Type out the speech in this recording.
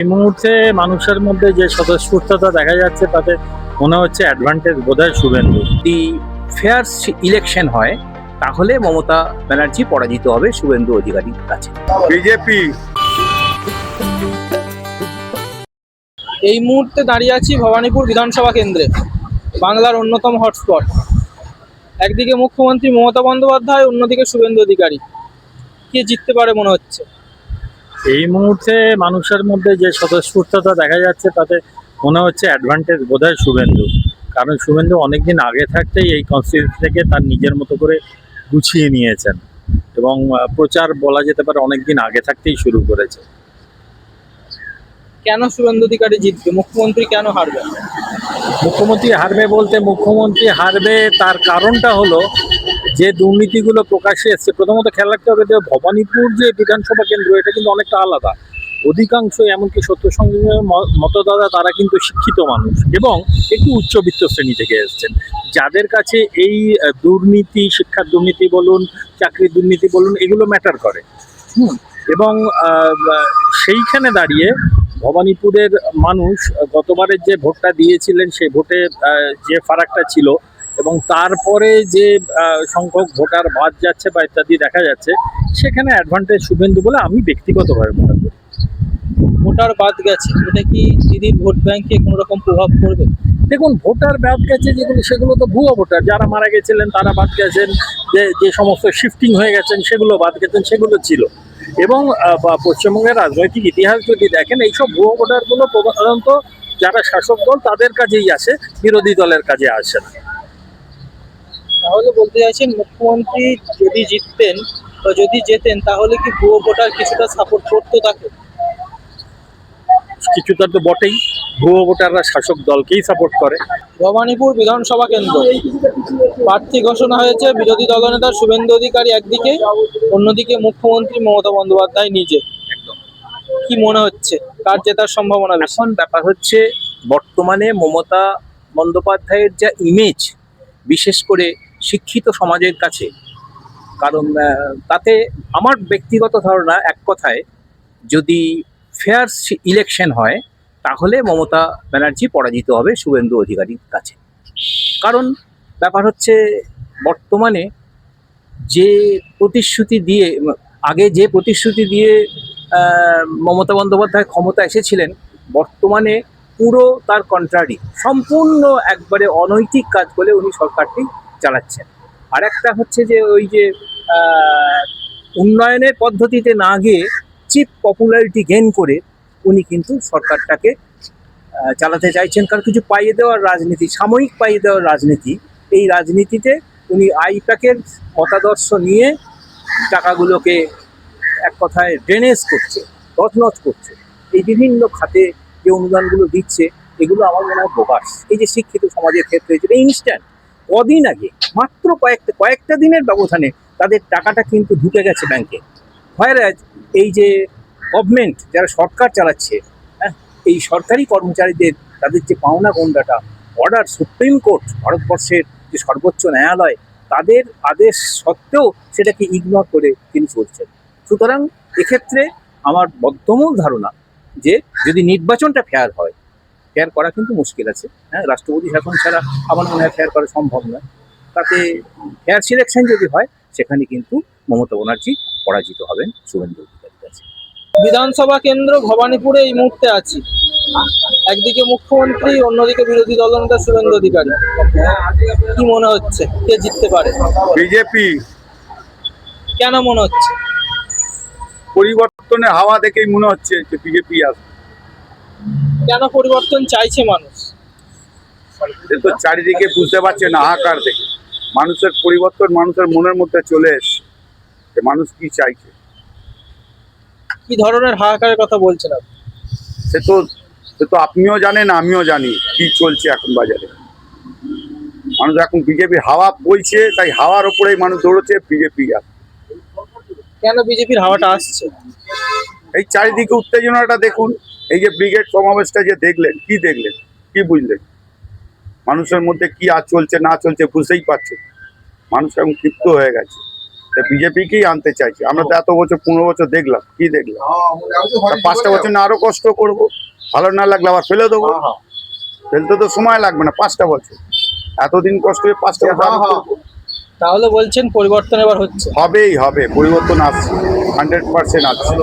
এই মুহূর্তে মানুষের মধ্যে যে স্বতঃস্ফূর্ততা দেখা যাচ্ছে তাতে মনে হচ্ছে অ্যাডভান্টেজ বোধহয় শুভেন্দু। যদি ফেয়ার ইলেকশন হয় তাহলে মমতা ব্যানার্জি পরাজিত হবে শুভেন্দু অধিকারীর কাছে। বিজেপি। এই মুহূর্তে দাঁড়িয়ে আছি ভবানীপুর বিধানসভা কেন্দ্রে, বাংলার অন্যতম হটস্পট। একদিকে মুখ্যমন্ত্রী মমতা বন্দ্যোপাধ্যায়, অন্যদিকে শুভেন্দু অধিকারী। কে জিততে পারে মনে হচ্ছে? এই মুহূর্তে মানুষের মধ্যে যে স্বতঃস্ফূর্ততা দেখা যাচ্ছে তাতে মনে হচ্ছে অ্যাডভান্টেজ বোধহয় শুভেন্দু। কারণ শুভেন্দু অনেকদিন আগে থাকতেই এই কনস্টিটিউন্সি থেকে তার নিজের মতো করে গুছিয়ে নিয়েছেন এবং প্রচার বলা যেতে পারে অনেকদিন আগে থাকতেই শুরু করেছে। কেন শুভেন্দু অধিকারী জিতবে? মুখ্যমন্ত্রী কেন হারবে? মুখ্যমন্ত্রী হারবে বলতে মুখ্যমন্ত্রী হারবে তার কারণটা হলো যে দুর্নীতিগুলো প্রকাশ্যে এসছে। প্রথমত খেয়াল রাখতে হবে যে ভবানীপুর যে বিধানসভা কেন্দ্র এটা কিন্তু অনেকটা আলাদা। অধিকাংশ এমনকি সত্য সঙ্গে মতদাতা তারা কিন্তু শিক্ষিত মানুষ এবং একটু উচ্চবিত্ত শ্রেণী থেকে এসছেন, যাদের কাছে এই দুর্নীতি, শিক্ষার দুর্নীতি বলুন, চাকরির দুর্নীতি বলুন, এগুলো ম্যাটার করে। এবং সেইখানে দাঁড়িয়ে ভবানীপুরের মানুষ গতবারের যে ভোটটা দিয়েছিলেন সেই ভোটে যে ফারাকটা ছিল এবং তারপরে যে সংখ্যক ভোটার বাদ যাচ্ছে বা ইত্যাদি দেখা যাচ্ছে, সেখানে অ্যাডভান্টেজ শুভেন্দু বলে আমি ব্যক্তিগতভাবে মনে করি। ভোটার বাদ গেছে, এটা কি দিদির ভোট ব্যাংকে কোনো রকম প্রভাব পড়বে? দেখুন, ভোটার বাদ গেছে যেগুলো, সেগুলো তো ভুয়ো ভোটার। যারা মারা গেছিলেন তারা বাদ গেছেন, যে সমস্ত শিফটিং হয়ে গেছেন সেগুলো বাদ গেছেন, সেগুলো ছিল। এবং পশ্চিমবঙ্গের রাজনৈতিক ইতিহাস যদি দেখেন, এইসব ভুয়ো ভোটারগুলো প্রধানত যারা শাসক দল তাদের কাজেই আসে, বিরোধী দলের কাজে আসে না। তাহলে বলতে চাইছেন মুখ্যমন্ত্রী যদি জিততেন বা যদি জেতেন তাহলে কি ভুয়ো ভোটার কিছুটা সাপোর্ট করতো তাকে? কিছুটা তো বটেই, ভুয়ো ভোটাররা শাসক দলকেই সাপোর্ট করে। ভবানীপুর বিধানসভা কেন্দ্র প্রার্থী ঘোষণা হয়েছে। বিরোধী দলনেতা শুভেন্দু অধিকারী একদিকে, অন্যদিকে মুখ্যমন্ত্রী মমতা বন্দ্যোপাধ্যায় নিজে। কি মনে হচ্ছে কার জেতার সম্ভাবনা বেশি? এখন ব্যাপার হচ্ছে বর্তমানে মমতা বন্দ্যোপাধ্যায়ের যা ইমেজ, বিশেষ করে শিক্ষিত সমাজের কাছে, কারণ তাতে আমার ব্যক্তিগত ধারণা, এক কথায় যদি ফেয়ার ইলেকশন হয় তাহলে মমতা ব্যানার্জি পরাজিত হবে শুভেন্দু অধিকারীর কাছে। কারণ ব্যাপার হচ্ছে বর্তমানে যে প্রতিশ্রুতি দিয়ে, আগে যে প্রতিশ্রুতি দিয়ে মমতা বন্দ্যোপাধ্যায় ক্ষমতা এসেছিলেন, বর্তমানে পুরো তার কন্ট্রারি, সম্পূর্ণ একবারে অনৈতিক কাজ বলে উনি সরকারটি চালাচ্ছেন। আর একটা হচ্ছে যে ওই যে উন্নয়নের পদ্ধতিতে না গিয়ে চিপ পপুলারিটি গেইন করে উনি কিন্তু সরকারটাকে চালাতে চাইছেন। কারণ কিছু পাইয়ে দেওয়ার রাজনীতি, সাময়িক পাইয়ে দেওয়ার রাজনীতি, এই রাজনীতিতে উনি আইপ্যাকের মতাদর্শ নিয়ে টাকাগুলোকে এক কথায় ড্রেনেজ করছে, তছনছ করছে। এই বিভিন্ন খাতে যে অনুদানগুলো দিচ্ছে, এগুলো আমার মনে হয় বোগাস। এই যে শিক্ষিত সমাজের ক্ষেত্রে যেটা ইনস্ট্যান্ট, কদিন আগে মাত্র কয়েকটা দিনের ব্যবধানে তাদের টাকাটা কিন্তু ঢুকে গেছে ব্যাংকে। হোয়ারাজ এই যে গভর্নমেন্ট, যারা সরকার চালাচ্ছে, হ্যাঁ, এই সরকারি কর্মচারীদের তাদের যে পাওনা গন্ডাটা, অর্ডার সুপ্রিম কোর্ট, ভারতবর্ষের যে সর্বোচ্চ ন্যায়ালয়, তাদের আদেশ সত্ত্বেও সেটাকে ইগনোর করে তিনি চলছেন। সুতরাং এক্ষেত্রে আমার বদ্ধমূল ধারণা যে যদি নির্বাচনটা ফেয়ার হয়, ফেয়ার করা কিন্তু মুশকিল আছে, হ্যাঁ, রাষ্ট্রপতি শাসন ছাড়া আমার মনে হয় ফেয়ার করা সম্ভব নয়। তাতে ফেয়ার সিলেকশন যদি হয়, সেখানে কিন্তু মমতা ব্যানার্জি পরাজিত হবেন শুভেন্দু অধিকারীর কাছে। বিধানসভা কেন্দ্র ভবানীপুরে এই মুহূর্তে আছি। একদিকে মুখ্যমন্ত্রী, অন্যদিকে বিরোধী দলনেতা শুভেন্দু অধিকারী। কি মনে হচ্ছে কে জিততে পারে? বিজেপি। কেন মনে হচ্ছে? পরিবর্তনের হাওয়া দেখেই মনে হচ্ছে যে বিজেপি আসবে। কেন পরিবর্তন চাইছে মানুষ? সে তো চারিদিকে বুঝতে পারছে না, হাহাকার দেখে মানুষের পরিবর্তন মানুষের মনের মধ্যে চলে এসছে যে মানুষ কি চাইছে। কি ধরনের হাহাকারের কথা বলছেন আপনি? সে তো আপনিও জানেন, আমিও জানি কি চলছে এখন বাজারে। মানুষ এখন বিজেপির হাওয়া বইছে, তাই হাওয়ার ওপরেই মানুষ দৌড়চ্ছে বিজেপি। কেন বিজেপির হাওয়াটা আসছে? এই চারিদিকে উত্তেজনাটা দেখুন। এই যে ব্রিগেড সমাবেশটা যে দেখলেন, কি দেখলেন, কি বুঝলেন? মানুষের মধ্যে কি আর চলছে না চলছে বুঝতেই পারছে। মানুষ এখন ক্ষিপ্ত হয়ে গেছে। বিজেপিকেই আনতে চাইছি। আমরা তো এত বছর 15 বছর দেখলাম, কি দেখলাম? তা 5টা বছর না আরো কষ্ট করব, ভালো না লাগলে আবার ফেলে দেবো। ফেলতে তো সময় লাগবে না, 5টা বছর, এতদিন কষ্ট হয়ে 5টা বছর আরো করবো। তাহলে বলছেন পরিবর্তন এবার হচ্ছে। হবেই হবে, পরিবর্তন আসছে, 100% আসছে।